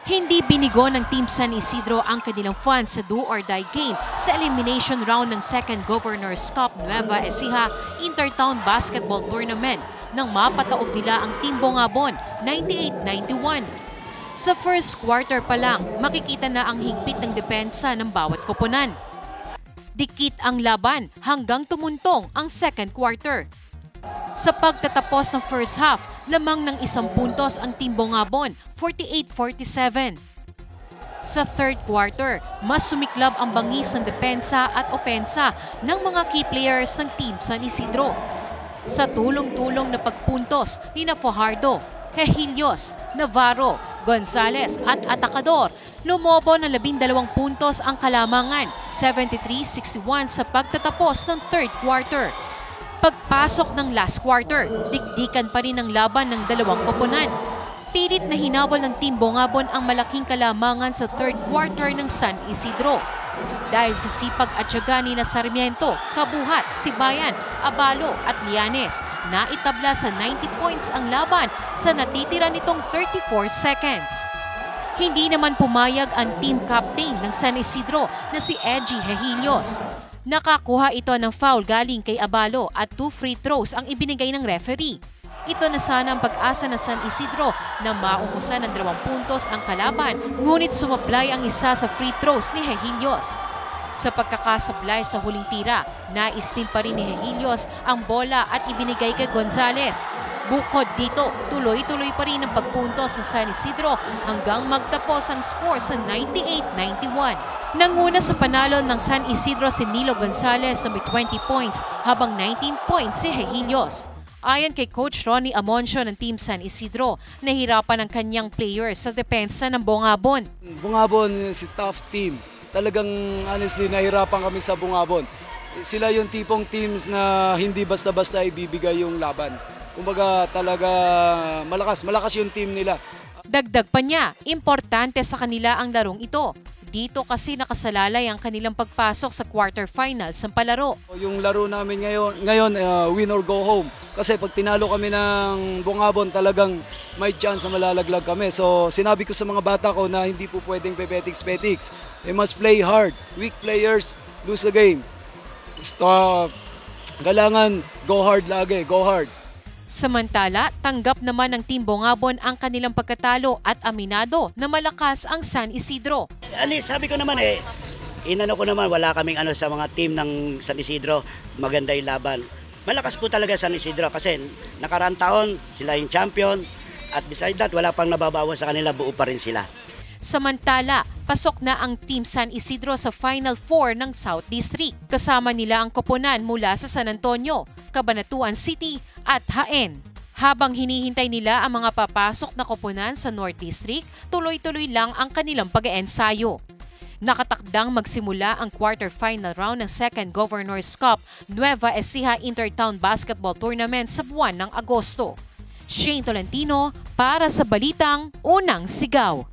Hindi binigo ng Team San Isidro ang kanilang fans sa do-or-die game sa elimination round ng Second Governor's Cup Nueva Ecija Intertown Basketball Tournament nang mapataob nila ang Team Bongabon 98-91. Sa first quarter pa lang, makikita na ang higpit ng depensa ng bawat koponan. Dikit ang laban hanggang tumuntong ang second quarter. Sa pagtatapos ng first half, lamang ng 1 puntos ang Team Bongabon, 48-47. Sa third quarter, mas sumiklab ang bangis ng depensa at opensa ng mga key players ng Team San Isidro. Sa tulong-tulong na pagpuntos ni Fajardo, Hejilios, Navarro, Gonzales at Atacador, lumobo ng 12 puntos ang kalamangan, 73-61 sa pagtatapos ng third quarter. Pagpasok ng last quarter, dikdikan pa rin ang laban ng dalawang koponan. Pilit na hinabol ng Team Bongabon ang malaking kalamangan sa third quarter ng San Isidro. Dahil sa sipag at tiyaga ni Sarmiento, Kabuhat, Sibayan, Abalo at Lianes, naitabla sa 90 points ang laban sa natitira nitong 34 seconds. Hindi naman pumayag ang team captain ng San Isidro na si Edgy Hejilios. Nakakuha ito ng foul galing kay Abalo at 2 free throws ang ibinigay ng referee. Ito na sana ang pag-asa ng San Isidro na maungusan ng 2 puntos ang kalaban, ngunit sumablay ang isa sa free throws ni Hejilios. Sa pagkakasablay sa huling tira, na-steal pa rin ni Hejilios ang bola at ibinigay kay Gonzales. Bukod dito, tuloy-tuloy pa rin ang pagpuntos sa San Isidro hanggang magtapos ang score sa 98-91. Nanguna sa panalo ng San Isidro si Nilo Gonzales sa may 20 points habang 19 points si Hejilios. Ayon kay Coach Ronnie Amoncio ng Team San Isidro, nahirapan ang kanyang players sa depensa ng Bongabon. Bongabon is a tough team. Talagang honestly nahirapan kami sa Bongabon. Sila yung tipong teams na hindi basta-basta ibibigay yung laban. Kumbaga talaga malakas yung team nila. Dagdag pa niya, importante sa kanila ang larong ito. Dito kasi nakasalalay ang kanilang pagpasok sa quarterfinals ng palaro. Yung laro namin ngayon win or go home. Kasi pag tinalo kami ng Bongabon, talagang may chance na malalaglag kami. So sinabi ko sa mga bata ko na hindi po pwedeng pepetiks-petiks. They must play hard. Weak players lose the game. Stop. Kailangan go hard lagi, go hard. Samantala, tanggap naman ng Team Bongabon ang kanilang pagkatalo at aminado na malakas ang San Isidro. Sabi ko naman inano ko naman wala kaming sa mga team ng San Isidro, maganda yung laban. Malakas po talaga San Isidro kasi nakaraang taon sila yung champion at beside that wala pang nababawas sa kanila, buo pa rin sila. Samantala, pasok na ang Team San Isidro sa Final Four ng South District. Kasama nila ang koponan mula sa San Antonio, Cabanatuan City at Jaen. Habang hinihintay nila ang mga papasok na koponan sa North District, tuloy-tuloy lang ang kanilang pag-eensayo. Nakatakdang magsimula ang quarterfinal round ng Second Governor's Cup Nueva Ecija Intertown Basketball Tournament sa buwan ng Agosto. Shane Tolentino para sa Balitang Unang Sigaw.